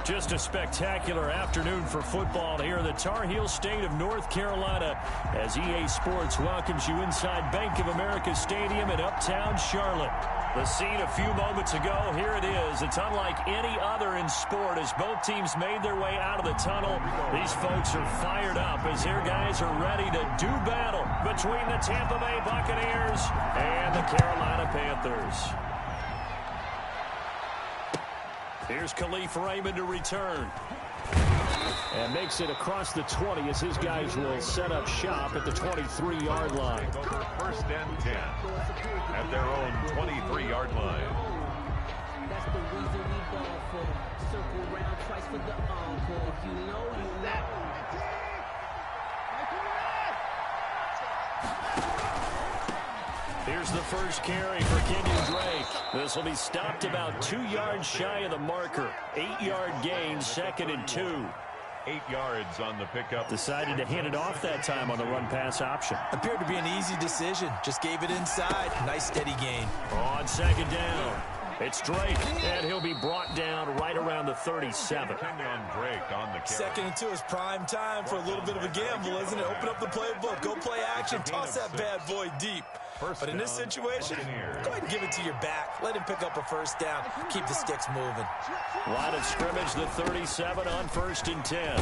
Just a spectacular afternoon for football here in the Tar Heel state of North Carolina as EA Sports welcomes you inside Bank of America Stadium in Uptown Charlotte. The scene a few moments ago, here it is. It's unlike any other in sport as both teams made their way out of the tunnel. These folks are fired up as their guys are ready to do battle between the Tampa Bay Buccaneers and the Carolina Panthers. Here's Khalif Raymond to return. And makes it across the 20 as his guys will set up shop at the 23-yard line. First and 10 at their own 23-yard line. That's the reason we ball for. Circle round twice for the encore. If you know, you know. Here's the first carry for Kenyon Drake. This will be stopped about 2 yards shy of the marker. 8-yard gain, 2nd and 2. 8 yards on the pickup. Decided to hand it off that time on the run-pass option. Appeared to be an easy decision. Just gave it inside. Nice steady gain. On 2nd down, it's Drake, and he'll be brought down right around the 37. Kenyon Drake on the carry. 2nd and 2 is prime time for a little bit of a gamble, isn't it? Open up the playbook. Go play action. Toss that bad boy deep. But in this situation, go ahead and give it to your back. Let him pick up a first down. Keep the sticks moving. Line of scrimmage, the 37 on 1st and 10.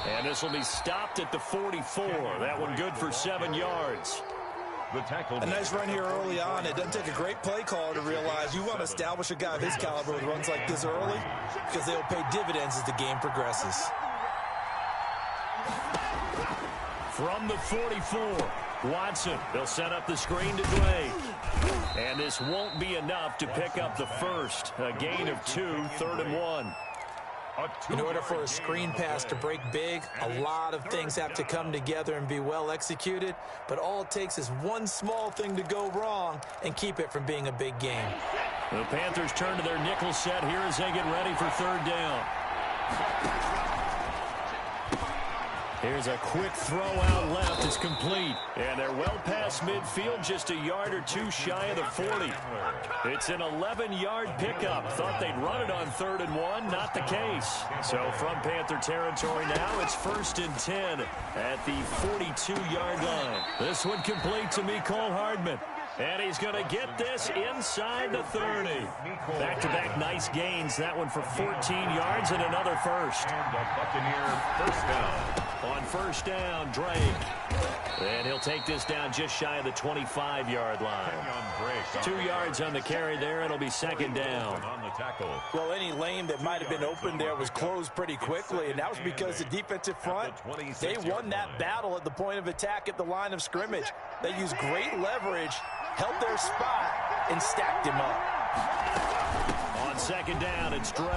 And this will be stopped at the 44. That one good for 7 yards. The tackle. A nice run here early on. It doesn't take a great play caller to realize you want to establish a guy of his caliber with runs like this early because they will pay dividends as the game progresses. From the 44, Watson. They'll set up the screen to Drake. And this won't be enough to pick up the first. A gain of 2, 3rd and 1. In order for a screen pass to break big, a lot of things have to come together and be well executed. But all it takes is one small thing to go wrong and keep it from being a big game. The Panthers turn to their nickel set here as they get ready for 3rd down. Here's a quick throw out left. It's complete. And they're well past midfield, just a yard or 2 shy of the 40. It's an 11-yard pickup. Thought they'd run it on 3rd and 1. Not the case. So from Panther territory now, it's 1st and 10 at the 42-yard line. This one complete to Mecole Hardman. And he's going to get this inside the 30. Back-to-back nice gains. That one for 14 yards and another first. And the Buccaneer first down. On 1st down, Drake. And he'll take this down just shy of the 25-yard line. 2 yards on the carry there. It'll be 2nd down. On the tackle. Well, any lane that might have been open there was closed pretty quickly, and that was because the defensive front, they won that battle at the point of attack at the line of scrimmage. They used great leverage, held their spot, and stacked him up. On 2nd down, it's Drake.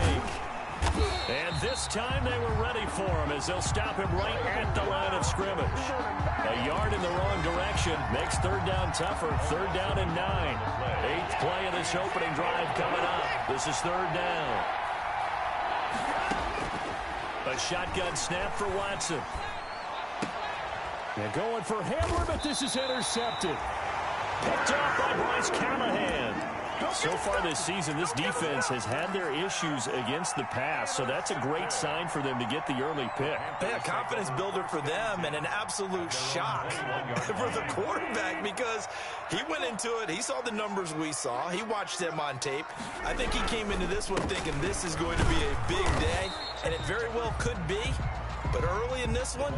And this time they were ready for him as they'll stop him right at the line of scrimmage. A yard in the wrong direction makes 3rd down tougher. 3rd down and 9. 8th play of this opening drive coming up. This is 3rd down. A shotgun snap for Watson. And going for Hamler, but this is intercepted. Picked up by Bryce Callahan. So far this season, this defense has had their issues against the pass, so that's a great sign for them to get the early pick. Yeah, confidence builder for them and an absolute shock for the quarterback because he went into it. He saw the numbers we saw. He watched them on tape. I think he came into this one thinking this is going to be a big day, and it very well could be. But early in this one,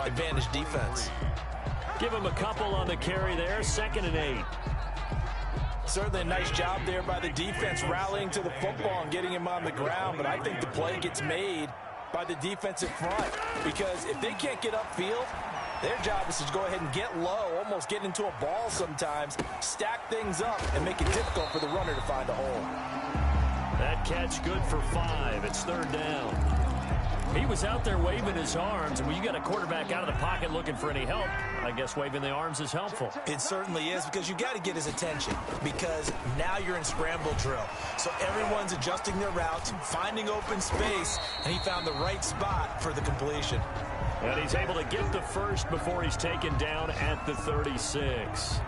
advantage defense. Give him a couple on the carry there, 2nd and 8. Certainly a nice job there by the defense rallying to the football and getting him on the ground, but I think the play gets made by the defensive front because if they can't get upfield, their job is to go ahead and get low, almost get into a ball sometimes, stack things up, and make it difficult for the runner to find a hole. That catch good for 5. It's 3rd down. He was out there waving his arms, and when you got a quarterback out of the pocket looking for any help, I guess waving the arms is helpful. It certainly is because you got to get his attention because now you're in scramble drill. So everyone's adjusting their routes, finding open space, and he found the right spot for the completion. And he's able to get the first before he's taken down at the 36.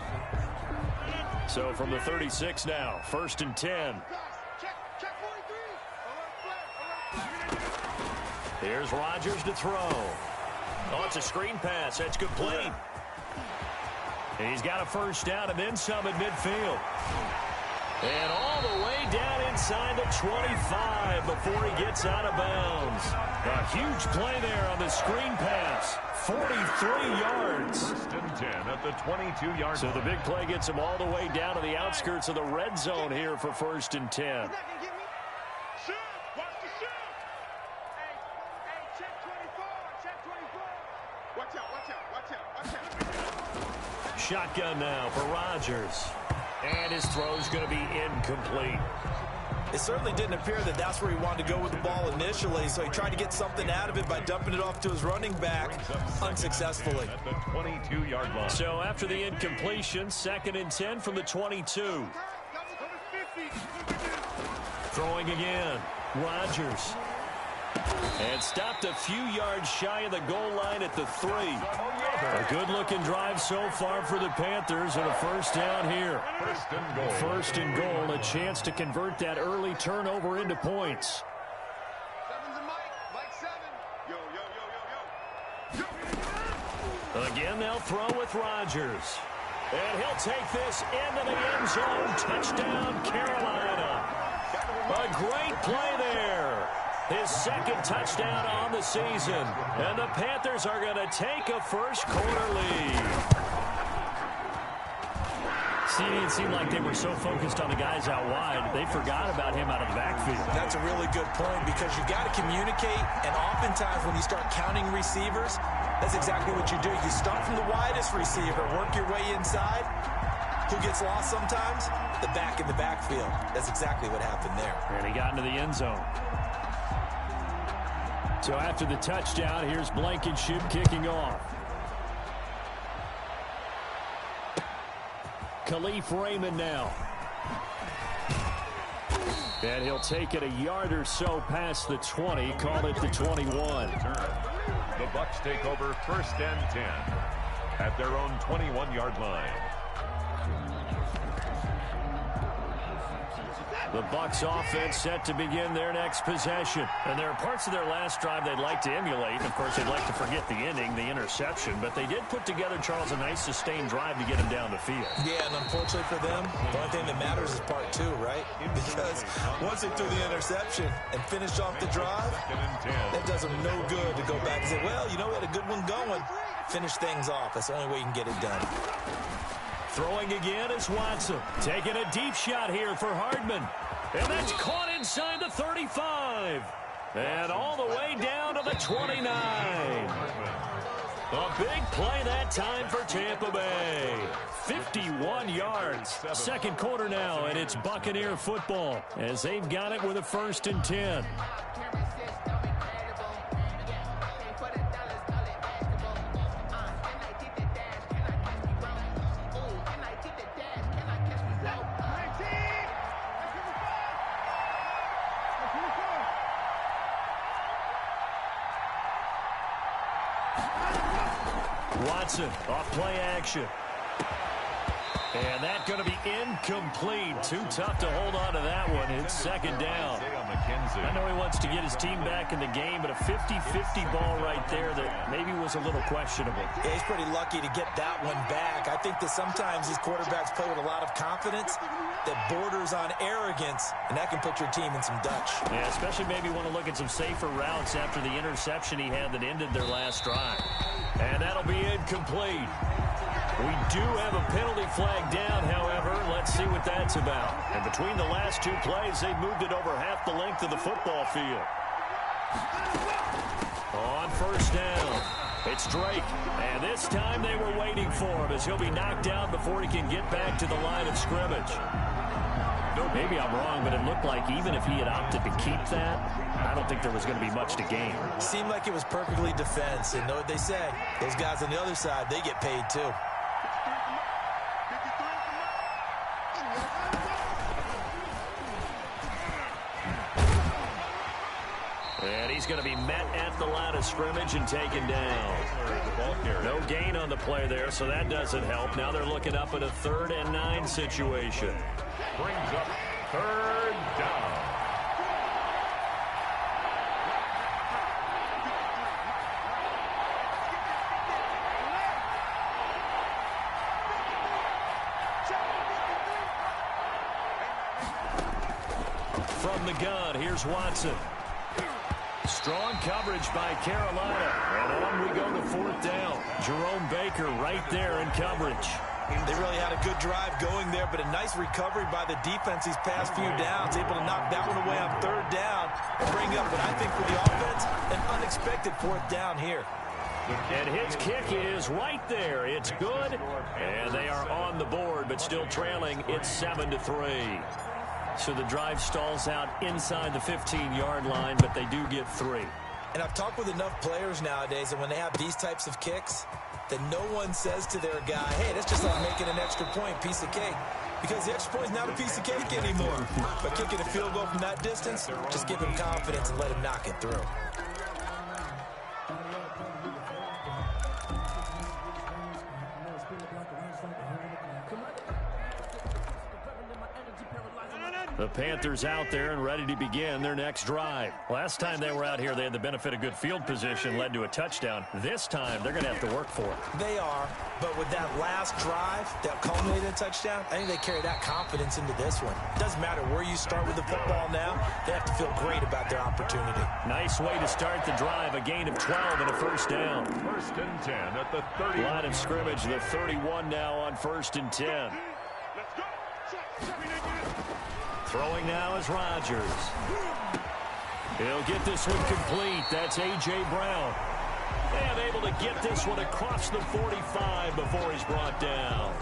So from the 36 now, 1st and 10. Here's Rodgers to throw. Oh, it's a screen pass. That's complete. And he's got a first down and then some at midfield. And all the way down inside the 25 before he gets out of bounds. A huge play there on the screen pass. 43 yards. First and 10 at the 22-yard line. So the big play gets him all the way down to the outskirts of the red zone here for first and 10. Shotgun now for Rodgers. And his throw's going to be incomplete. It certainly didn't appear that that's where he wanted to go with the ball initially, so he tried to get something out of it by dumping it off to his running back unsuccessfully. At the 22-yard line. So after the incompletion, second and 10 from the 22. Throwing again. Rodgers. And stopped a few yards shy of the goal line at the 3. A good-looking drive so far for the Panthers and a first down here. First and goal. First and goal, a chance to convert that early turnover into points. Again, they'll throw with Rodgers. And he'll take this into the end zone. Touchdown, Carolina. A great play there. His second touchdown on the season. And the Panthers are going to take a first-quarter lead. See, it seemed like they were so focused on the guys out wide, they forgot about him out of the backfield. That's a really good point because you got to communicate, and oftentimes when you start counting receivers, that's exactly what you do. You start from the widest receiver, work your way inside. Who gets lost sometimes? The back in the backfield. That's exactly what happened there. And he got into the end zone. So after the touchdown, here's Blankenship kicking off. Khalif Raymond now. And he'll take it a yard or so past the 20, call it the 21. The Bucs take over first and 10 at their own 21-yard line. The Bucs offense set to begin their next possession. And there are parts of their last drive they'd like to emulate. Of course, they'd like to forget the ending, the interception. But they did put together, Charles, a nice sustained drive to get him down the field. Yeah, and unfortunately for them, the only thing that matters is part 2, right? Because once they threw the interception and finished off the drive, that does them no good to go back and say, well, you know, we had a good one going. Finish things off. That's the only way you can get it done. Throwing again is Watson. Taking a deep shot here for Hardman. And that's caught inside the 35. And all the way down to the 29. A big play that time for Tampa Bay. 51 yards. Second quarter now, and it's Buccaneer football as they've got it with a first and 10. Watson off play action. And that's going to be incomplete. Too tough to hold on to that one. It's second down. I know he wants to get his team back in the game, but a 50-50 ball right there that maybe was a little questionable. Yeah, he's pretty lucky to get that one back. I think that sometimes these quarterbacks play with a lot of confidence that borders on arrogance, and that can put your team in some Dutch. Yeah, especially maybe want to look at some safer routes after the interception he had that ended their last drive. And that'll be incomplete. We do have a penalty flag down, however. Let's see what that's about. And between the last two plays, they've moved it over half the length of the football field. On first down, it's Drake. And this time they were waiting for him as he'll be knocked out before he can get back to the line of scrimmage. Maybe I'm wrong, but it looked like even if he had opted to keep that, I don't think there was going to be much to gain. Seemed like it was perfectly defense. And know what they say, those guys on the other side, they get paid too. And he's going to be met at the line of scrimmage and taken down. No gain on the play there, so that doesn't help. Now they're looking up at a 3rd and 9 situation. Brings up 3rd down. from the gun. Here's Watson. Strong coverage by Carolina. And on we go to fourth down. Jerome Baker right there in coverage. They really had a good drive going there, but a nice recovery by the defense these past few downs, able to knock that one away on third down and bring up what I think for the offense, an unexpected fourth down here. And his kick is right there. It's good, and they are on the board, but still trailing. It's 7-3. So the drive stalls out inside the 15-yard line, but they do get 3. And I've talked with enough players nowadays, and when they have these types of kicks, that no one says to their guy, hey, that's just like making an extra point, piece of cake. Because the extra point is not a piece of cake anymore. But kicking a field goal from that distance, just give him confidence and let him knock it through. The Panthers out there and ready to begin their next drive. Last time they were out here, they had the benefit of good field position, led to a touchdown. This time, they're going to have to work for it. They are, but with that last drive that culminated in a touchdown, I think they carry that confidence into this one. It doesn't matter where you start with the football now. They have to feel great about their opportunity. Nice way to start the drive, a gain of 12 and a first down. First and 10 at the 30. Line of scrimmage, the 31 now on first and 10. Throwing now is Rodgers. He'll get this one complete. That's A.J. Brown. And able to get this one across the 45 before he's brought down.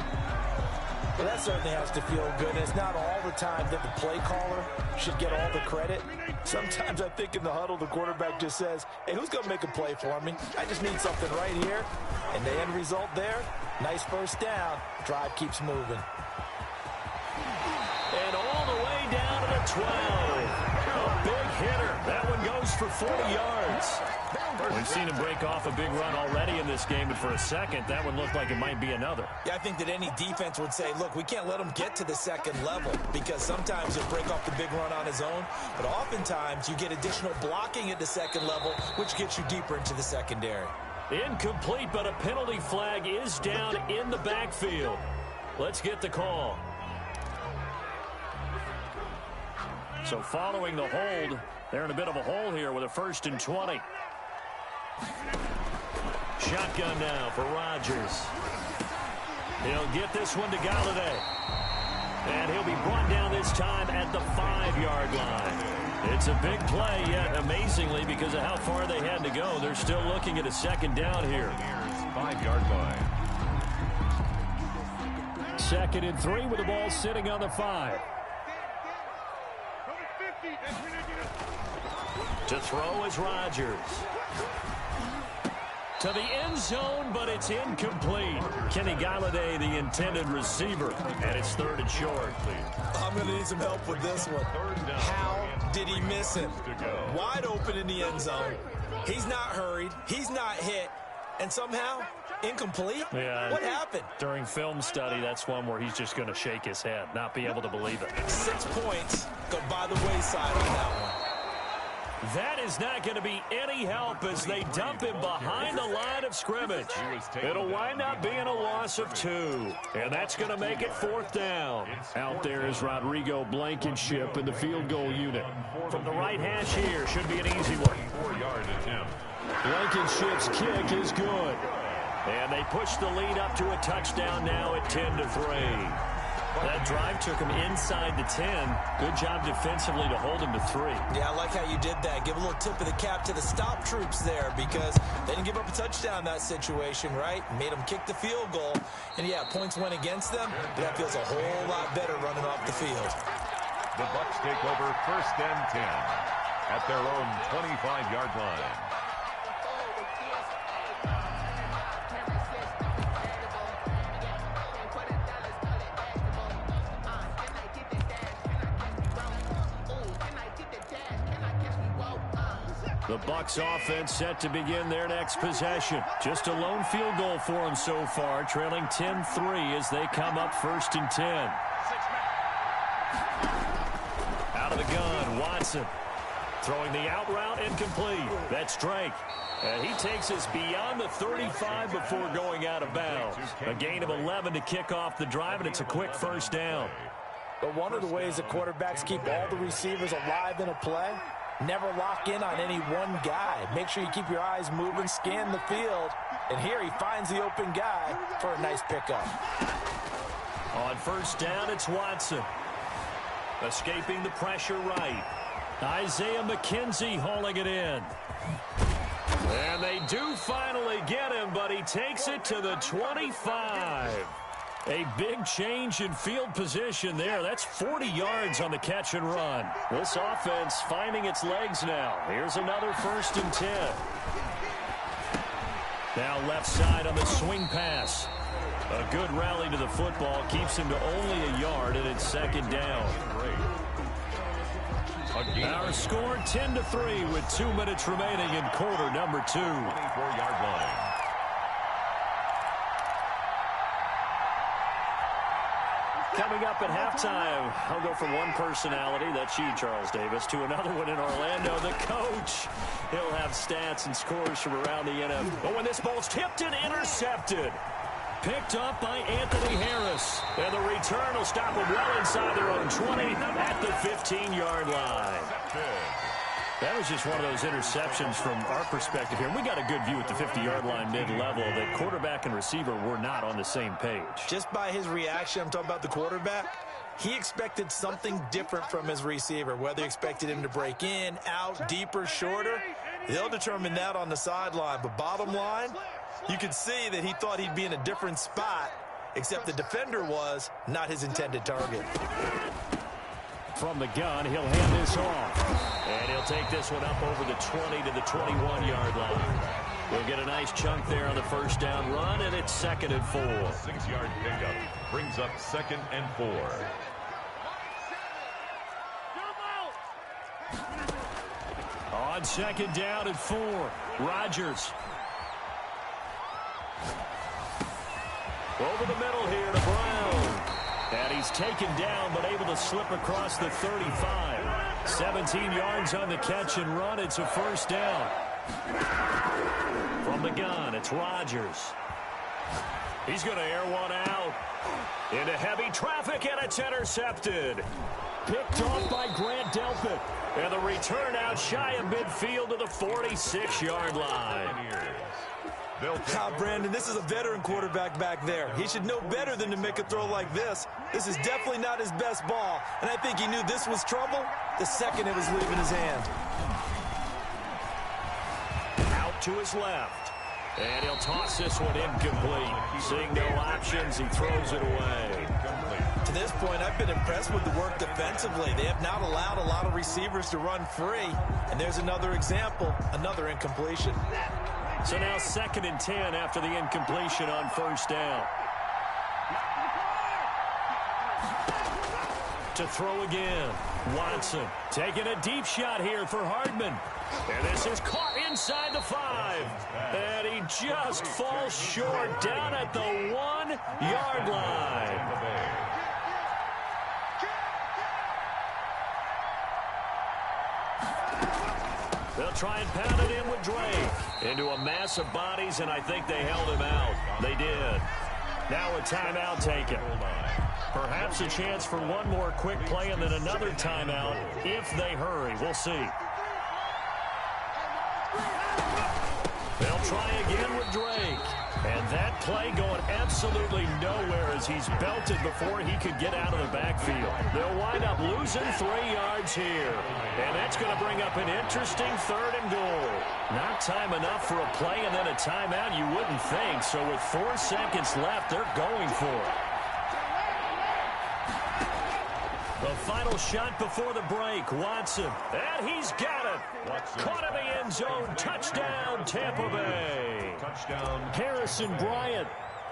Well, that certainly has to feel good. It's not all the time that the play caller should get all the credit. Sometimes I think in the huddle, the quarterback just says, hey, who's going to make a play for me? I just need something right here. And the end result there, nice first down. Drive keeps moving. And all the way down to the 12. A big hitter. That one goes for 40 yards. We've seen him break off a big run already in this game, but for a second, that one looked like it might be another. Yeah, I think that any defense would say, look, we can't let him get to the second level because sometimes he'll break off the big run on his own, but oftentimes you get additional blocking at the second level, which gets you deeper into the secondary. Incomplete, but a penalty flag is down in the backfield. Let's get the call. So following the hold, they're in a bit of a hole here with a first and 20. Shotgun now for Rodgers. He'll get this one to Galladay. And he'll be brought down this time at the 5-yard line. It's a big play, yet amazingly, because of how far they had to go, they're still looking at a second down here. 5-yard line. Second and 3 with the ball sitting on the 5. To throw is Rodgers. To the end zone, but it's incomplete. Kenny Galladay, the intended receiver, and it's third and short. I'm going to need some help with this one. How did he miss him? Wide open in the end zone. He's not hurried. He's not hit. And somehow, incomplete? Yeah. What happened? During film study, that's one where he's just going to shake his head, not be able to believe it. 6 points go by the wayside on that one. That is not going to be any help as they dump him behind the line of scrimmage. It'll wind up being a loss of 2. And that's going to make it fourth down. Out there is Rodrigo Blankenship in the field goal unit. From the right hash here, should be an easy one. 4-yard attempt. Blankenship's kick is good. And they push the lead up to a touchdown now at 10-3. That drive took him inside the 10. Good job defensively to hold him to 3. Yeah, I like how you did that. Give a little tip of the cap to the stop troops there because they didn't give up a touchdown in that situation, right? Made them kick the field goal. And, yeah, points went against them, but that feels a whole lot better running off the field. The Bucs take over first and 10 at their own 25-yard line. The Bucs offense set to begin their next possession. Just a lone field goal for them so far, trailing 10-3 as they come up first and 10. Out of the gun, Watson. Throwing the out route, incomplete. That's Drake. And he takes us beyond the 35 before going out of bounds. A gain of 11 to kick off the drive, and it's a quick first down. But one of the ways that quarterbacks keep all the receivers alive in a play, never lock in on any one guy. Make sure you keep your eyes moving, scan the field. And here he finds the open guy for a nice pickup. On first down, it's Watson. Escaping the pressure right. Isaiah McKenzie hauling it in. And they do finally get him, but he takes it to the 25. A big change in field position there. That's 40 yards on the catch and run. This offense finding its legs now. Here's another 1st and 10. Now left side on the swing pass. A good rally to the football keeps him to only a yard, and it's 2nd down. Our score 10-3 with 2 minutes remaining in quarter number 2. 24-yard line. Coming up at halftime, I'll go from one personality, that's you, Charles Davis, to another one in Orlando, the coach. He'll have stats and scores from around the NFL. But when this ball's tipped and intercepted, picked up by Anthony Harris. And the return will stop them well inside their own 20 at the 15-yard line. That was just one of those interceptions from our perspective here. We got a good view at the 50-yard line mid-level that quarterback and receiver were not on the same page. Just by his reaction, I'm talking about the quarterback, he expected something different from his receiver, whether he expected him to break in, out, deeper, shorter. They'll determine that on the sideline. But bottom line, you could see that he thought he'd be in a different spot, except the defender was not his intended target. From the gun, he'll hand this off. And he'll take this one up over the 20 to the 21-yard line. We'll get a nice chunk there on the first down run, and it's 2nd and 4. 6-yard pickup brings up 2nd and 4. On 2nd down and 4, Rodgers. Over the middle here to Brown. And he's taken down, but able to slip across the 35. 17 yards on the catch and run. It's a 1st down. From the gun, it's Rodgers. He's going to air one out. Into heavy traffic, and it's intercepted. Picked off by Grant Delpit. And the return out shy of midfield to the 46-yard line. Brandon, this is a veteran quarterback back there. He should know better than to make a throw like this. This is definitely not his best ball, and I think he knew this was trouble the second it was leaving his hand. Out to his left, and he'll toss this one incomplete. Seeing no options, he throws it away. To this point, I've been impressed with the work defensively. They have not allowed a lot of receivers to run free, and there's another example, another incompletion. So now 2nd and 10 after the incompletion on 1st down. To throw again, Watson taking a deep shot here for Hardman. And this is caught inside the 5. And he just falls short down at the 1-yard line. They'll try and pound it in with Drake. Into a mass of bodies, and I think they held him out. They did. Now a timeout taken. Perhaps a chance for one more quick play and then another timeout if they hurry. We'll see. They'll try again with Drake. And that play going absolutely nowhere as he's belted before he could get out of the backfield. They'll wind up losing 3 yards here. And that's going to bring up an interesting 3rd and goal. Not time enough for a play and then a timeout, you wouldn't think. So with 4 seconds left, they're going for it. The final shot before the break, Watson. And he's got it. Caught in the end zone. Touchdown, Tampa Bay. Touchdown. Harrison Bryant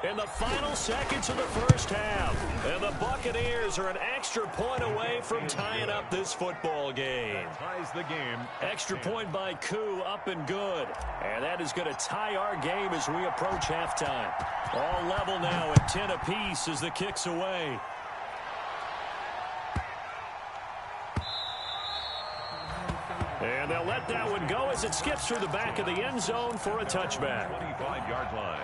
in the final seconds of the first half. And the Buccaneers are an extra point away from tying up this football game. Ties the game. Extra point by Koo, up and good. And that is going to tie our game as we approach halftime. All level now at 10 apiece as the kick's away. And they'll let that one go as it skips through the back of the end zone for a touchback. 25-yard line.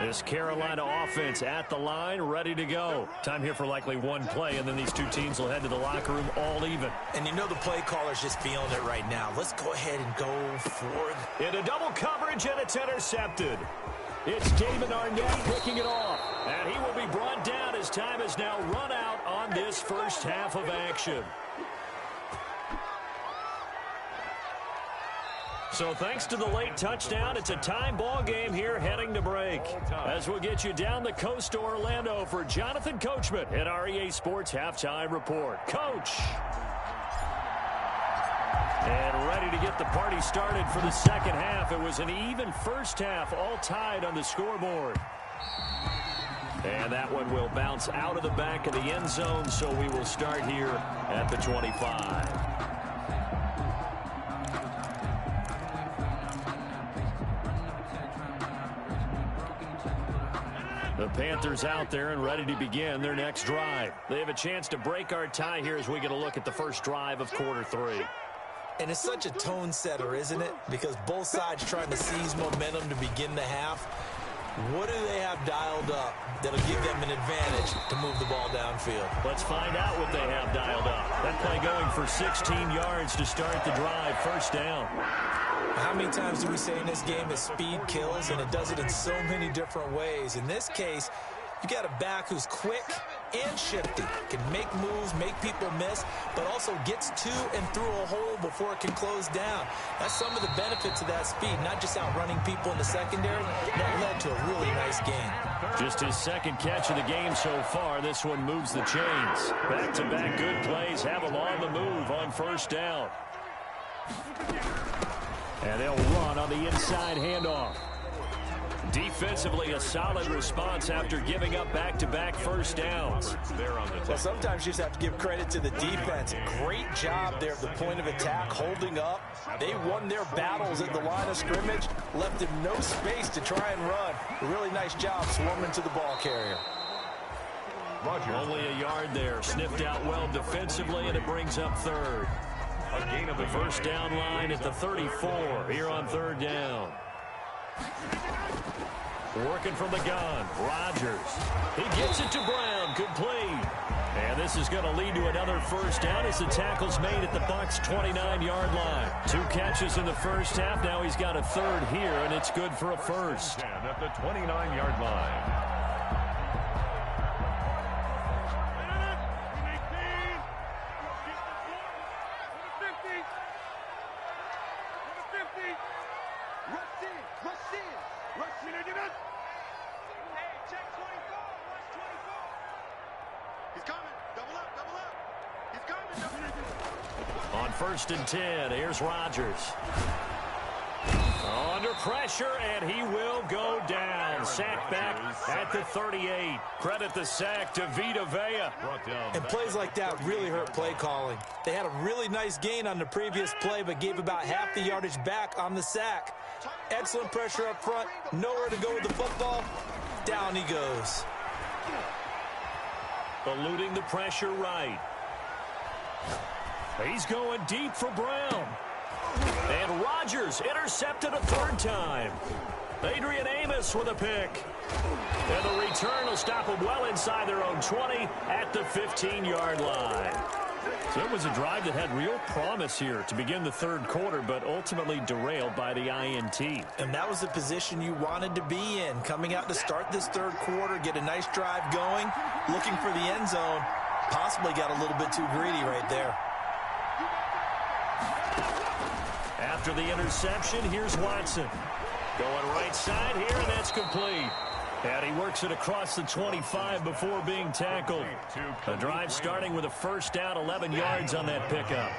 This Carolina offense at the line, ready to go. Time here for likely one play, and then these two teams will head to the locker room all even. And you know the play caller's just feeling it right now. Let's go ahead and go for it. Into double coverage, and it's intercepted. It's Damon Arnett picking it off. And he will be brought down as time has now run out on this first half of action. So thanks to the late touchdown, it's a time ball game here heading to break. As we'll get you down the coast to Orlando for Jonathan Coachman at our EA Sports Halftime Report. Coach. And ready to get the party started for the second half. It was an even first half, all tied on the scoreboard. And that one will bounce out of the back of the end zone, so we will start here at the 25. The Panthers out there and ready to begin their next drive. They have a chance to break our tie here as we get a look at the first drive of quarter three. And it's such a tone setter, isn't it? Because both sides trying to seize momentum to begin the half. What do they have dialed up that'll give them an advantage to move the ball downfield? Let's find out what they have dialed up. That play going for 16 yards to start the drive, first down. How many times do we say in this game that speed kills, and it does it in so many different ways? In this case, you got a back who's quick and shifty, can make moves, make people miss, but also gets to and through a hole before it can close down. That's some of the benefits of that speed, not just outrunning people in the secondary. That led to a really nice game. Just his second catch of the game so far. This one moves the chains. Back-to-back good plays have him on the move on first down. And they'll run on the inside handoff. Defensively, a solid response after giving up back-to-back first downs. Well, sometimes you just have to give credit to the defense. Great job there at the point of attack, holding up. They won their battles at the line of scrimmage, left him no space to try and run. A really nice job swarming to the ball carrier. Only a yard there. Sniffed out well defensively, and it brings up third. A gain of the first down line at the 34 here on third down. Working from the gun, Rodgers. He gets it to Brown, complete. And this is going to lead to another first down as the tackle's made at the Bucs' 29-yard line. 2 catches in the first half. Now he's got a third here, and it's good for a first. 10 at the 29-yard line. First and 10. Here's Rodgers. Under pressure, and he will go down. Sack back at the 38. Credit the sack to Vita Vea. And plays like that really hurt play calling. They had a really nice gain on the previous play, but gave about half the yardage back on the sack. Excellent pressure up front. Nowhere to go with the football. Down he goes. Eluding the pressure right. He's going deep for Brown. And Rodgers intercepted a third time. Adrian Amos with a pick. And the return will stop them well inside their own 20 at the 15-yard line. So it was a drive that had real promise here to begin the third quarter, but ultimately derailed by the INT. And that was the position you wanted to be in. Coming out to start this third quarter, get a nice drive going, looking for the end zone. Possibly got a little bit too greedy right there. After the interception, here's Watson. Going right side here, and that's complete. And he works it across the 25 before being tackled. A drive starting with a first down, 11 yards on that pickup.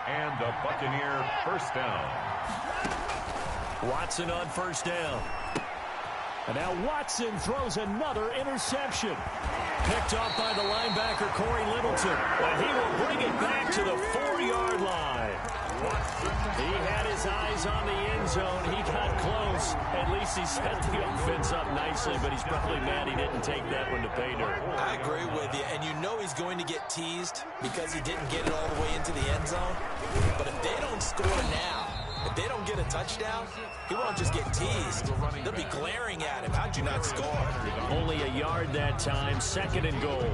And a Buccaneer first down. Watson on first down. And now Watson throws another interception. Picked off by the linebacker, Corey Littleton. And he will bring it back to the 4-yard line. He had his eyes on the end zone. He got close. At least he set the offense up nicely, but he's probably mad he didn't take that one to pay dirt. I agree with you, and you know he's going to get teased because he didn't get it all the way into the end zone. But if they don't score now, If they don't get a touchdown, he won't just get teased. They'll be glaring at him. How'd you not score? Only a yard that time, 2nd and goal.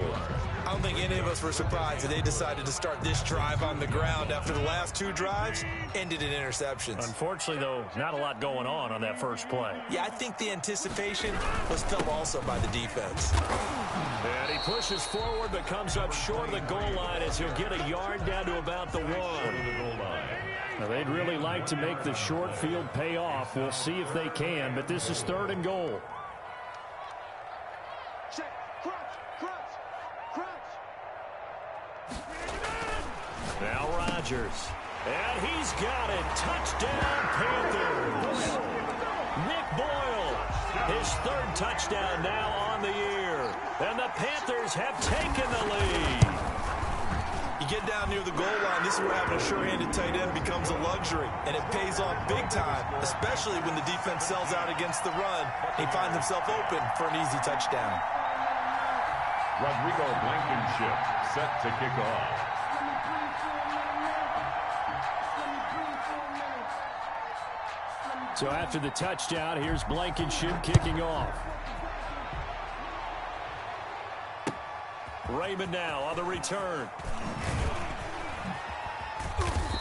I don't think any of us were surprised that they decided to start this drive on the ground after the last 2 drives ended in interceptions. Unfortunately, though, not a lot going on that first play. Yeah, I think the anticipation was felt also by the defense. And he pushes forward but comes up short of the goal line as he'll get a yard down to about the 1. Now, they'd really like to make the short field pay off. We'll see if they can, but this is 3rd and goal. Now Rodgers. And he's got it. Touchdown, Panthers. Nick Boyle, his 3rd touchdown now on the year. And the Panthers have taken the lead. You get down near the goal line, this is where having a sure-handed tight end becomes a luxury. And it pays off big time, especially when the defense sells out against the run. He finds himself open for an easy touchdown. Rodrigo Blankenship set to kick off. So after the touchdown, here's Blankenship kicking off. Raymond now on the return.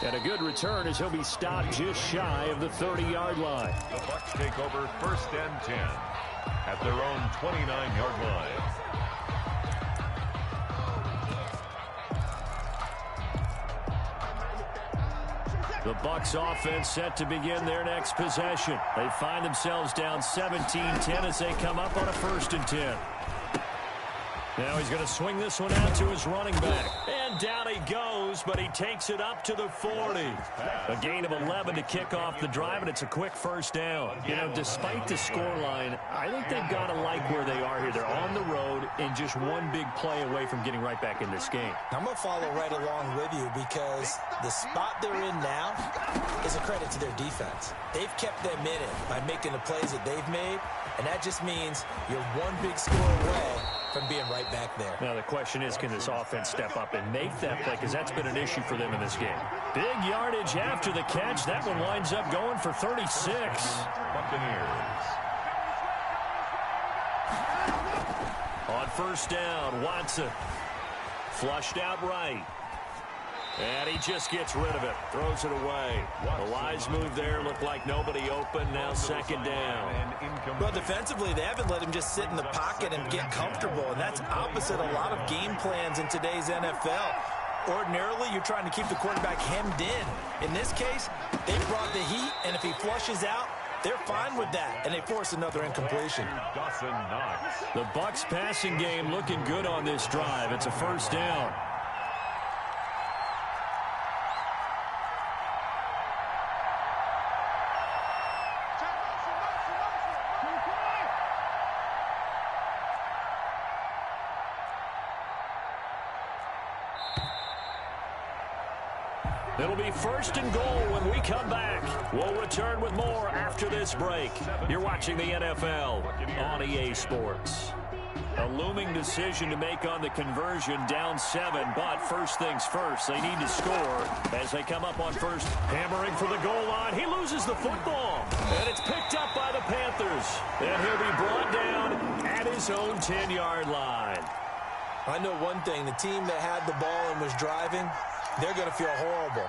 And a good return as he'll be stopped just shy of the 30-yard line. The Bucs take over 1st and 10 at their own 29-yard line. The Bucs offense set to begin their next possession. They find themselves down 17-10 as they come up on a 1st and 10. Now he's going to swing this one out to his running back. And down he goes, but he takes it up to the 40. A gain of 11 to kick off the drive, and it's a quick 1st down. You know, despite the scoreline, I think they've got to like where they are here. They're on the road and just one big play away from getting right back in this game. I'm going to follow right along with you because the spot they're in now is a credit to their defense. They've kept them in it by making the plays that they've made, and that just means you're one big score away from being right back there. Now the question is, can this offense step up and make that play? Because that's been an issue for them in this game. Big yardage after the catch. That one winds up going for 36. Buccaneers. On 1st down, Watson. Flushed out right. And he just gets rid of it. Throws it away. The wise move there. Looked like nobody open. Now 2nd down. Well, defensively, they haven't let him just sit in the pocket and get comfortable. And that's opposite a lot of game plans in today's NFL. Ordinarily, you're trying to keep the quarterback hemmed in. In this case, they brought the heat, and if he flushes out, they're fine with that, and they force another incompletion. The Bucs passing game looking good on this drive. It's a 1st down. It'll be 1st and goal when we come back. We'll return with more after this break. You're watching the NFL on EA Sports. A looming decision to make on the conversion, down 7, but first things first, they need to score as they come up on 1st. Hammering for the goal line. He loses the football, and it's picked up by the Panthers. And he'll be brought down at his own 10-yard line. I know one thing, the team that had the ball and was driving, they're going to feel horrible.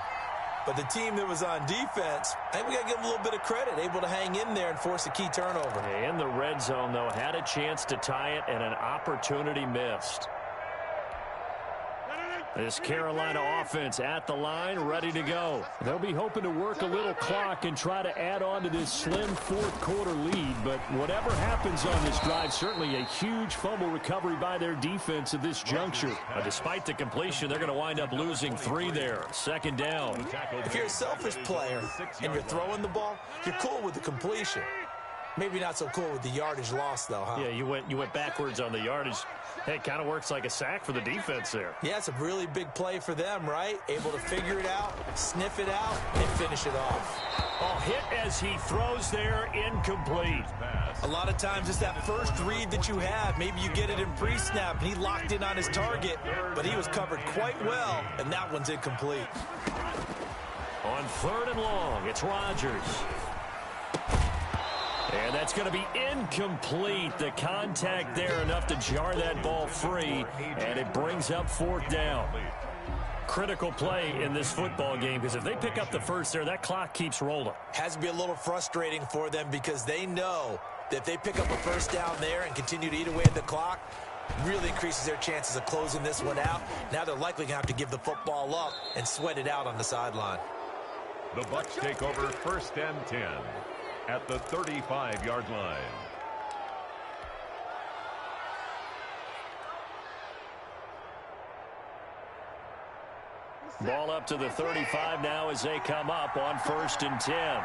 But the team that was on defense, I think we got to give them a little bit of credit, able to hang in there and force a key turnover. In the red zone, though, had a chance to tie it and an opportunity missed. This Carolina offense at the line, ready to go. They'll be hoping to work a little clock and try to add on to this slim 4th quarter lead. But whatever happens on this drive, certainly a huge fumble recovery by their defense at this juncture. Despite the completion, they're going to wind up losing 3 there. 2nd down. If you're a selfish player and you're throwing the ball, you're cool with the completion. Maybe not so cool with the yardage loss, though, huh? Yeah, you went backwards on the yardage. Hey, it kind of works like a sack for the defense there. Yeah, it's a really big play for them, right? Able to figure it out, sniff it out, and finish it off. Oh, hit as he throws there, incomplete. A lot of times it's that first read that you have. Maybe you get it in pre-snap, and he locked in on his target, but he was covered quite well, and that one's incomplete. On 3rd and long, it's Rodgers. And that's going to be incomplete. The contact there enough to jar that ball free, and it brings up 4th down. Critical play in this football game, because if they pick up the first there, that clock keeps rolling. Has to be a little frustrating for them because they know that if they pick up a first down there and continue to eat away at the clock, really increases their chances of closing this one out. Now they're likely going to have to give the football up and sweat it out on the sideline. The Bucs take over 1st and 10 at the 35-yard line. Ball up to the 35 now as they come up on 1st and 10.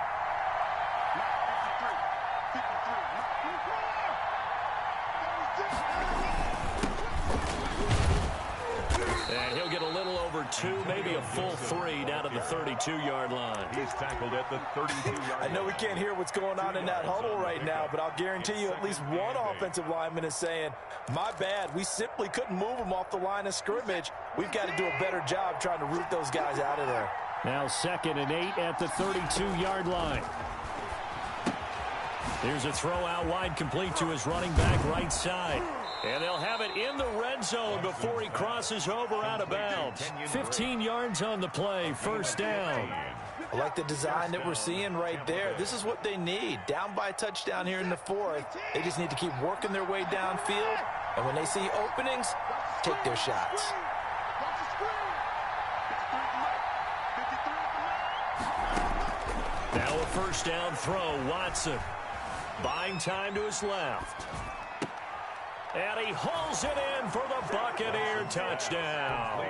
And he'll get a little over 2, maybe a full 3 down to the 32-yard line. He's tackled at the 32-yard line. I know we can't hear what's going on in that huddle right now, but I'll guarantee you at least one offensive lineman is saying, my bad, we simply couldn't move them off the line of scrimmage. We've got to do a better job trying to root those guys out of there. Now 2nd and 8 at the 32-yard line. Here's a throw out wide, complete to his running back right side. And they'll have it in the red zone before he crosses over out of bounds. 15 yards on the play, 1st down. I like the design that we're seeing right there. This is what they need. Down by a touchdown here in the 4th. They just need to keep working their way downfield. And when they see openings, take their shots. Now a 1st down throw, Watson. Buying time to his left. And he hauls it in for the Buccaneer touchdown.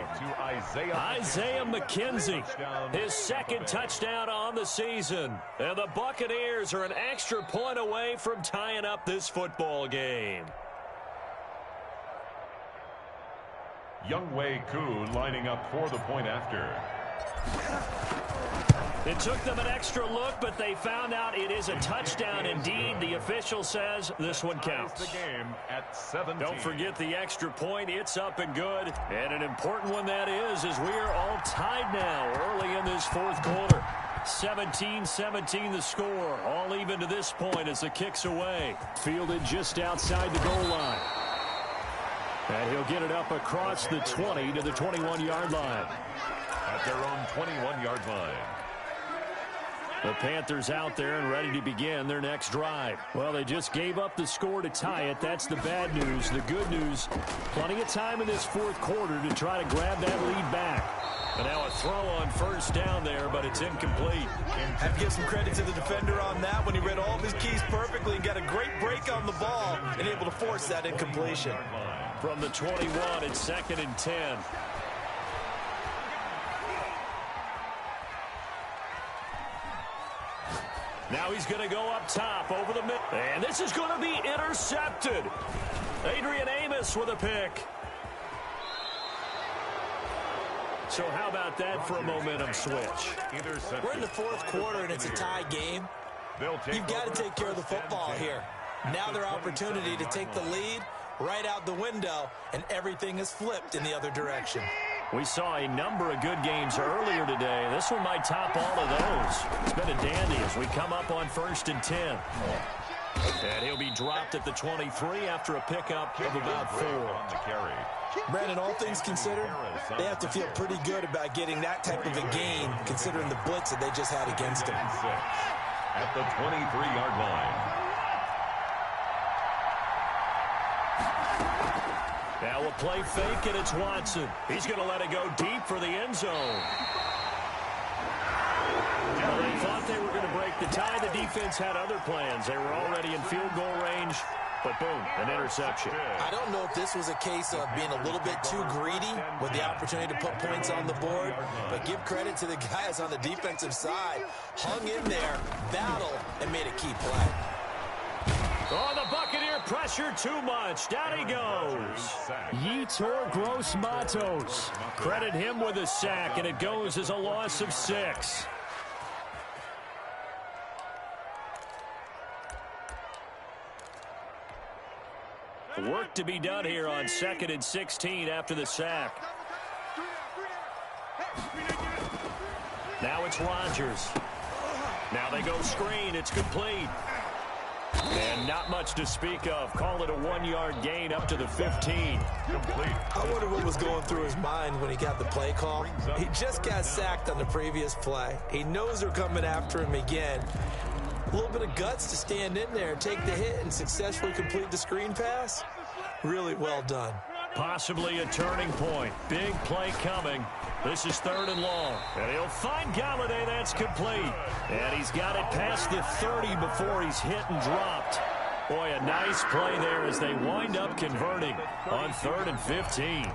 To Isaiah McKenzie, his 2nd touchdown on the season. And the Buccaneers are an extra point away from tying up this football game. Younghoe Koo lining up for the point after. It took them an extra look, but they found out it is a touchdown indeed. The official says this one counts. The game at 17. Don't forget the extra point. It's up and good. And an important one that is, as we are all tied now early in this 4th quarter. 17-17 the score. All even to this point as the kick's away. Fielded just outside the goal line. And he'll get it up across the 20 to the 21-yard line. At their own 21-yard line. The Panthers out there and ready to begin their next drive. Well, they just gave up the score to tie it. That's the bad news. The good news, plenty of time in this 4th quarter to try to grab that lead back. And now a throw on 1st down there, but it's incomplete. Have to give some credit to the defender on that when he read all of his keys perfectly and got a great break on the ball and able to force that incompletion. From the 21, it's 2nd and 10. Now he's going to go up top over the middle. And this is going to be intercepted. Adrian Amos with a pick. So how about that for a momentum switch? We're in the 4th quarter and it's a tie game. You've got to take care of the football here. Now their opportunity to take the lead right out the window, and everything is flipped in the other direction. We saw a number of good games earlier today. This one might top all of those. It's been a dandy as we come up on 1st and 10. And he'll be dropped at the 23 after a pickup of about 4. Brandon, all things considered, they have to feel pretty good about getting that type of a gain, considering the blitz that they just had against them. At the 23-yard line. Now a play fake, and it's Watson. He's going to let it go deep for the end zone. Well, they thought they were going to break the tie. The defense had other plans. They were already in field goal range, but boom, an interception. I don't know if this was a case of being a little bit too greedy with the opportunity to put points on the board, but give credit to the guys on the defensive side. Hung in there, battled, and made a key play. Oh, the Buccaneer pressure too much. Down he goes. Yetur Gross-Matos. Credit him with a sack, and it goes as a loss of 6. Work to be done here on 2nd and 16 after the sack. Now it's it's Rodgers. Now they go screen. It's complete. And not much to speak of. Call it a 1-yard gain up to the 15. Complete. I wonder what was going through his mind when he got the play call. He just got sacked on the previous play. He knows they're coming after him again. A little bit of guts to stand in there, take the hit, and successfully complete the screen pass. Really well done. Possibly a turning point. Big play coming. This is 3rd and long. And he'll find Galladay. That's complete. And he's got it past the 30 before he's hit and dropped. Boy, a nice play there as they wind up converting on 3rd and 15.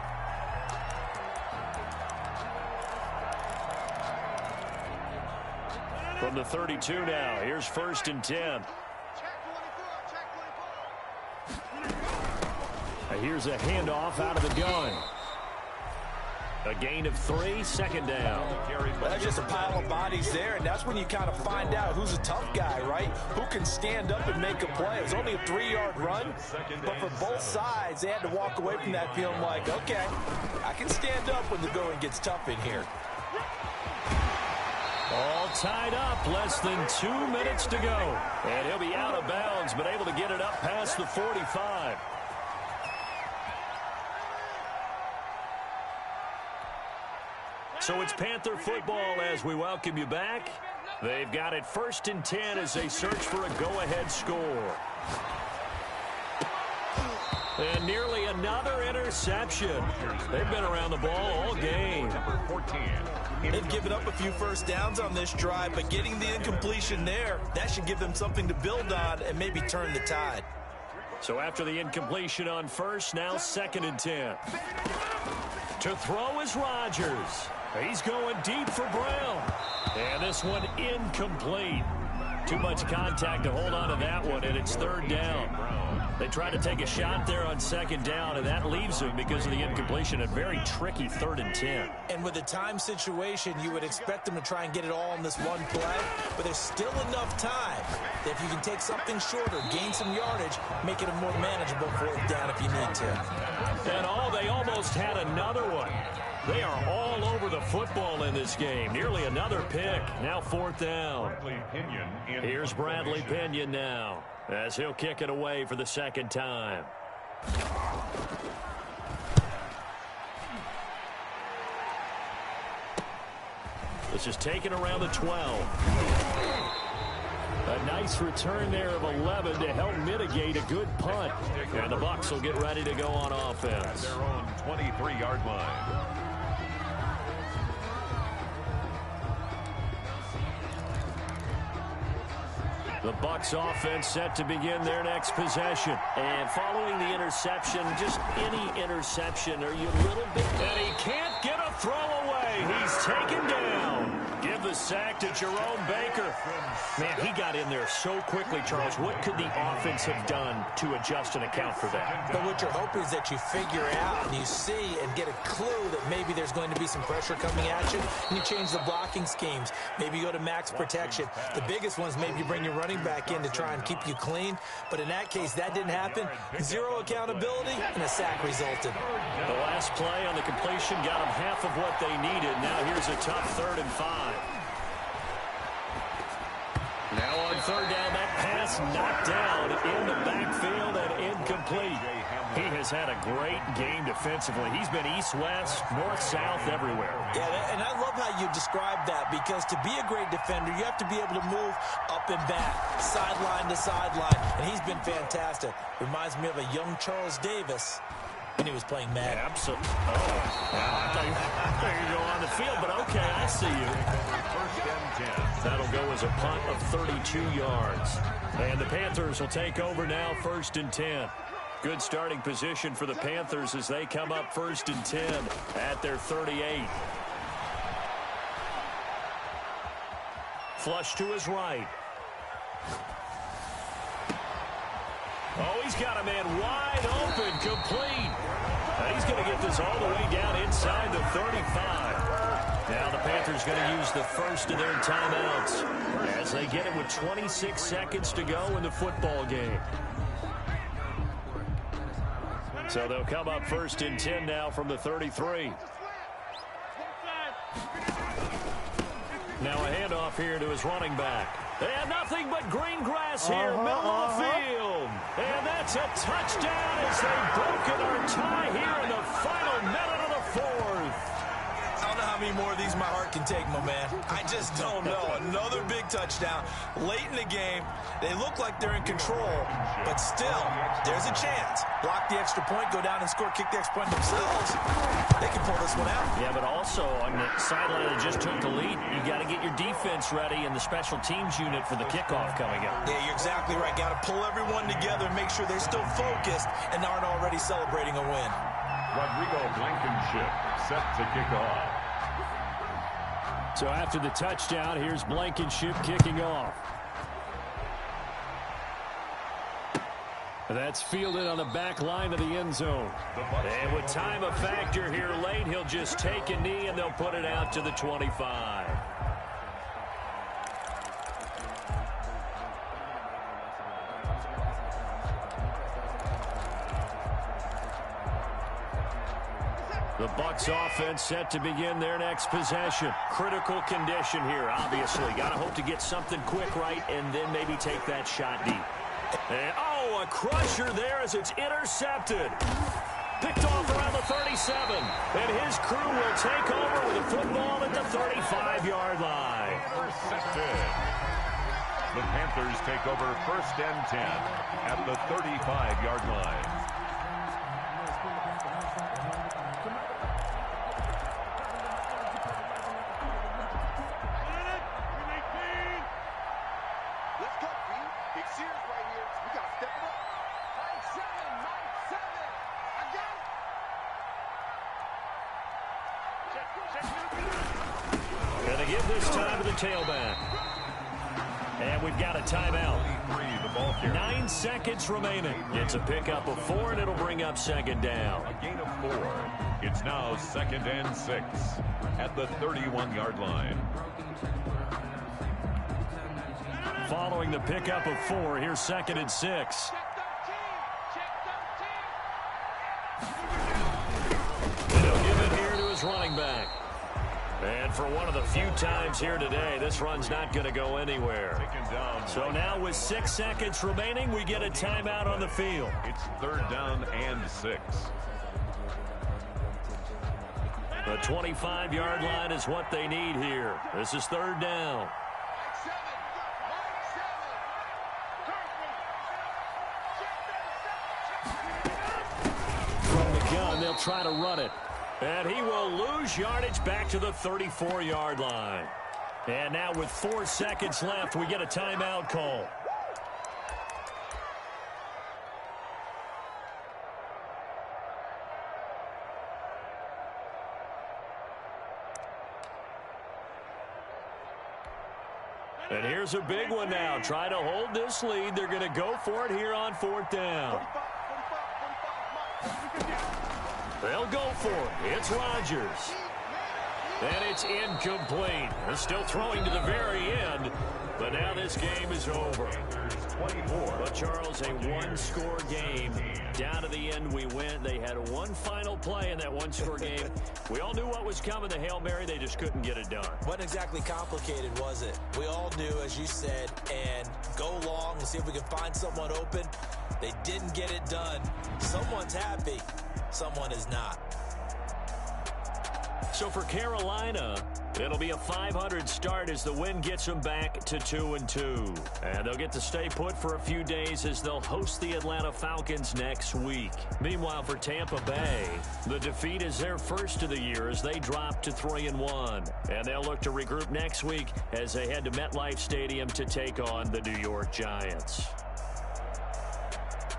From the 32 now, here's 1st and 10. Here's a handoff out of the gun. A gain of 3, 2nd down. That's just a pile of bodies there, and that's when you kind of find out who's a tough guy, right? Who can stand up and make a play. It was only a 3-yard run, but for both sides, they had to walk away from that feeling like, okay, I can stand up when the going gets tough in here. All tied up, less than 2 minutes to go. And he'll be out of bounds, but able to get it up past the 45. So it's Panther football as we welcome you back. They've got it 1st and 10 as they search for a go-ahead score. And nearly another interception. They've been around the ball all game. They've given up a few first downs on this drive, but getting the incompletion there, that should give them something to build on and maybe turn the tide. So after the incompletion on 1st, now 2nd and 10. To throw is Rodgers. He's going deep for Brown. And this one incomplete. Too much contact to hold on to that one, and it's 3rd down. They try to take a shot there on 2nd down, and that leaves them because of the incompletion. A very tricky 3rd and 10. And with the time situation, you would expect them to try and get it all in this one play, but there's still enough time that if you can take something shorter, gain some yardage, make it a more manageable 4th down if you need to. And they almost had another one. They are all over the football in this game. Nearly another pick. Now 4th down. Here's Bradley Pinion now as he'll kick it away for the 2nd time. This is taken around the 12. A nice return there of 11 to help mitigate a good punt. And the Bucs will get ready to go on offense. Their own 23-yard line. The Bucs offense set to begin their next possession. And following the interception, just any interception, are you a little bit... And he can't get a throw away. He's taken down. Give the sack to Jerome Baker. Man, he got in there so quickly, Charles. What could the offense have done to adjust and account for that? But what you're hoping is that you figure out and you see and get a clue that maybe there's going to be some pressure coming at you, and you change the blocking schemes. Maybe you go to max protection. The biggest ones, maybe you bring your running back in to try and keep you clean. But in that case, that didn't happen. Zero accountability, and a sack resulted. The last play on the completion got them half of what they needed. Now here's a tough 3rd and 5. Now on 3rd down, that pass knocked down in the backfield and incomplete. He has had a great game defensively. He's been east-west, north-south, everywhere. Yeah, and I love how you describe that, because to be a great defender, you have to be able to move up and back, sideline to sideline, and he's been fantastic. Reminds me of a young Charles Davis when he was playing Madden. Absolutely. Oh, I thought you go on the field, but okay, I see you. 1st and 10. That'll go as a punt of 32 yards. And the Panthers will take over now, 1st and 10. Good starting position for the Panthers as they come up 1st and 10 at their 38. Flush to his right. Oh, he's got a man wide open, complete. And he's going to get this all the way down inside the 35. Now the Panthers going to use the first of their timeouts as they get it with 26 seconds to go in the football game. So they'll come up 1st and 10 now from the 33. Now a handoff here to his running back. And nothing but green grass here, middle of the field. And that's a touchdown as they've broken our tie here in the final minute of the fourth. I don't know how many more of these my heart can take, my man. I just don't know. Another big touchdown late in the game. They look like they're in control, but still, there's a chance. Block the extra point, go down and score, kick the extra point themselves. They can pull this one out. Yeah, but also on the sideline that just took the lead, you got to get your defense ready and the special teams unit for the kickoff coming up. Yeah, you're exactly right. Got to pull everyone together and make sure they're still focused and aren't already celebrating a win. Rodrigo Blankenship set to kick off. So after the touchdown, here's Blankenship kicking off. That's fielded on the back line of the end zone. And with time a factor here late, he'll just take a knee and they'll put it out to the 25. The Bucs offense set to begin their next possession. Critical condition here, obviously. Got to hope to get something quick right and then maybe take that shot deep. And, oh, a crusher there as it's intercepted. Picked off around the 37. And his crew will take over with the football at the 35-yard line. Intercepted. The Panthers take over 1st and 10 at the 35-yard line. Going to give this time to the tailback. And we've got a timeout. 9 seconds remaining. It's a pickup of 4, and it'll bring up 2nd down. A gain of 4. It's now 2nd and 6 at the 31-yard line. Following the pickup of 4, here's 2nd and 6. And he'll give it here to his running back. And for one of the few times here today, this run's not going to go anywhere. So now with 6 seconds remaining, we get a timeout on the field. It's 3rd down and 6. The 25-yard line is what they need here. This is 3rd down. From the gun, they'll try to run it. And he will lose yardage back to the 34-yard line. And now with 4 seconds left, we get a timeout call. And here's a big one now. Try to hold this lead. They're going to go for it here on 4th down. They'll go for it. It's Rodgers. And it's incomplete. They're still throwing to the very end, but now this game is over. But, Charles, a one-score game. Down to the end, we went. They had one final play in that one-score game. We all knew what was coming, the Hail Mary. They just couldn't get it done. Wasn't exactly complicated, was it? We all knew, as you said, and go long and see if we can find someone open. They didn't get it done. Someone's happy. Someone is not. So for Carolina, it'll be a .500 start as the win gets them back to 2-2. And they'll get to stay put for a few days as they'll host the Atlanta Falcons next week. Meanwhile, for Tampa Bay, the defeat is their first of the year as they drop to 3-1. And they'll look to regroup next week as they head to MetLife Stadium to take on the New York Giants.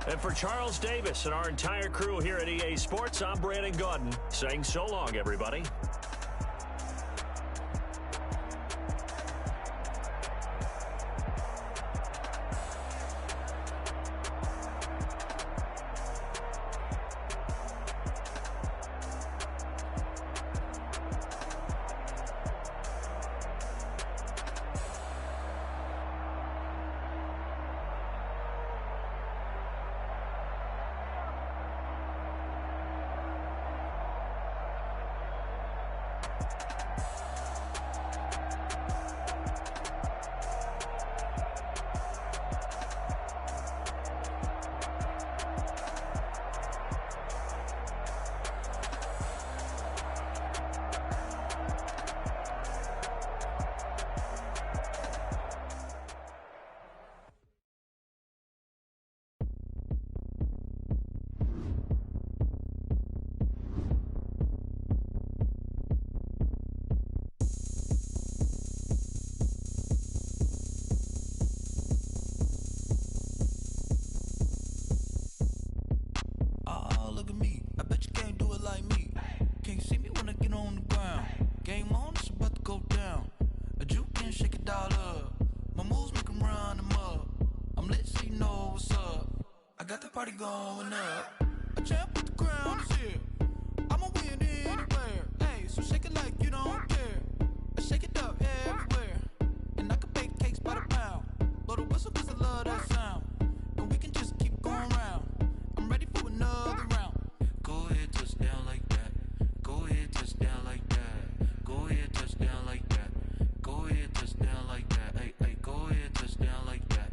And for Charles Davis and our entire crew here at EA Sports, I'm Brandon Gaudin saying so long, everybody. look at me. I bet you can't do it like me. Can't see me when I get on the ground. Game on, it's about to go down. A juke and shake it all up. My moves make them run them up. I'm lit so you know what's up. I got the party going up. A champ with the crown is here. I'ma win anywhere. Hey, so shake it like you don't care. I shake it up everywhere. And I can bake cakes by the pound. Blow the whistle cause I love that sound. And we can just keep going round. I'm ready for another round. Go ahead, touch down like that. Go ahead, touch down like that. Go ahead, touch down like that. Go ahead, touch down like that. Hey, hey, go ahead, touch down like that.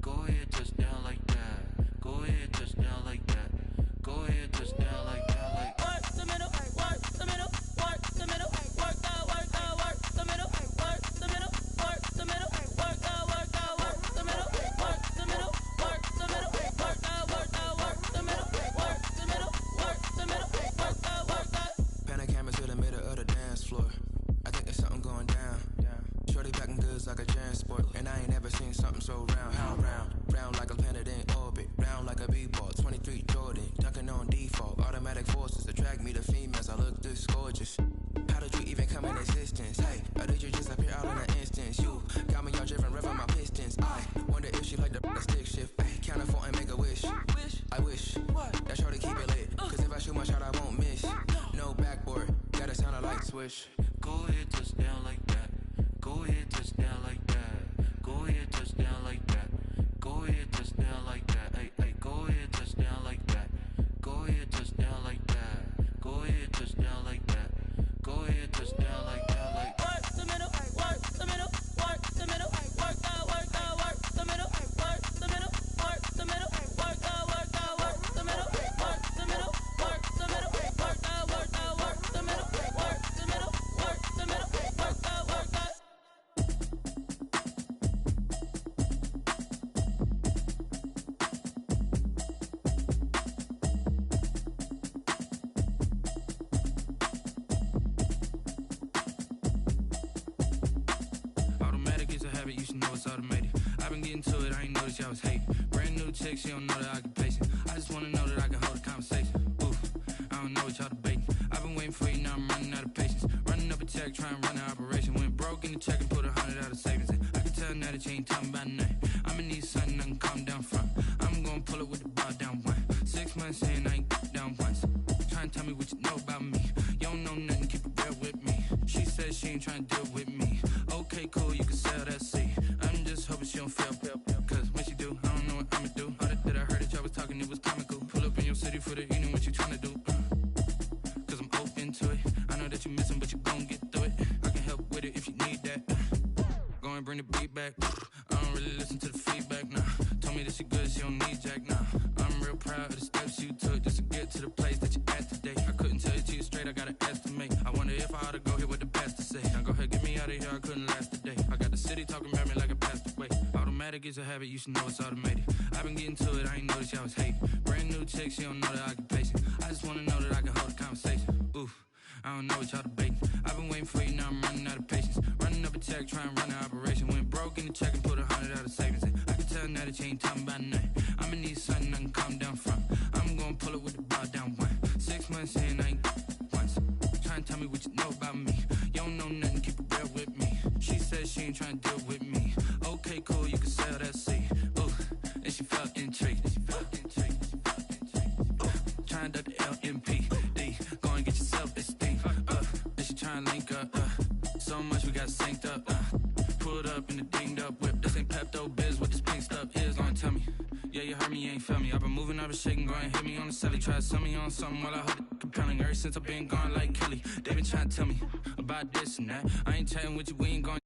Go ahead, touch down like that. Go ahead, touch down like that. Go ahead, touch down like that. Like work the middle, work the middle, work the middle, work out, work out, work the middle, work the middle, work the middle, work out, work out, work the middle, work the middle, work the middle, work out, work out, work the middle, work the middle, work the middle, work out, work out. Pan the camera to the middle of the dance floor. I think there's something going down. Shorty packing goods like a transport, and I ain't never seen something so round. How round? Round like a planet in orbit, round like a b-ball. 23 Jordan, dunking on default. Automatic forces attract me to females. I look this gorgeous. How did you even come in existence? Hey, or did you just appear out in an instance? You got me all driven, revving my pistons. I wonder if she like the stick shift. Hey, count a 4 and make a wish. I wish that shorty keep it lit. Cause if I shoot my shot, I won't miss. No backboard, gotta sound a light switch. Go ahead, touch down like that. Go ahead, touch down like that. Go ahead, touch down like that. Go ahead, touch down like that. Hey, hey, go ahead, touch down like that. Go ahead, touch down like that. Go ahead, touch down like that. Go ahead, touch down like that. Like work the middle, work the middle, work the middle, work out, work out, work the middle, work the middle, work the middle, work out, work out, work the middle, work the middle, work the middle, work out, work out, work the middle, work the middle, work the middle, work out, work out. You should know it's automated. I've been getting to it, I ain't noticed y'all was hating. Brand new chick, she don't know the occupation. I just wanna know that I can hold a conversation. Oof, I don't know what y'all debating. I've been waiting for you, now I'm running out of patience. Running up a check, trying to run an operation. Went broke in the check and put 100 out of savings in. I can tell now that you ain't talking about nothing. I'ma need something I can calm down from. I'm gonna pull it with the bar down one. 6 months in, I ain't down once. Trying to tell me what you know about me. You don't know nothing, keep it real with me. She said she ain't trying to deal with me. Okay, cool, you can sell that seat. I'm just hoping she don't fail. Cause when she do, I don't know what I'ma do. All that I heard that y'all was talking, it was comical. Pull up in your city for the evening, what you tryna do? Cause I'm open to it. I know that you missing, but you gon' get through it. I can help with it if you need that. Go and bring the beat back. I don't really listen to the feedback, nah. Told me that she good, she don't need jack, nah. I'm real proud of the steps you took just to get to the place that you at today. I couldn't tell you to you straight, I gotta estimate. I wonder if I ought to go here with the best to say. Now go ahead, get me out of here, I couldn't last a day. I got the city talking about me like a passed away. Automatic is a habit, you should know it's automated. I've been getting to it, I ain't noticed y'all was hating. Brand new chick, she don't know the occupation. I just wanna know that I can hold a conversation. Oof, I don't know what y'all debating. I've been waiting for you, now I'm running out of patience. Running up a check, trying to run an operation. Went broke in the check and put 100 out of savings in. I can tell now that you ain't talking about nothing. I'ma need something I can calm down from. I'm gonna pull it with the bar down one. 6 months in, I ain't once. Trying to tell me what you know about me. You don't know nothing, keep it real with me. She said she ain't trying to deal with me. Okay, cool, you can sell that seat. Ooh, and she felt intrigued. Trying to duck the LMPD. Go and get your self-esteem. And she trying to link up. So much we got synced up. Pulled up in the dinged up whip. This ain't Pepto-Biz, what this pink stuff is. Gonna tell me. Yeah, you heard me, you ain't felt me. I've been moving, I've been shaking, go and hit me on the celly. Try to sell me on something while I hold it compelling. Ever since I've been gone like Kelly, they been trying to tell me about this and that. I ain't chatting with you, we ain't going.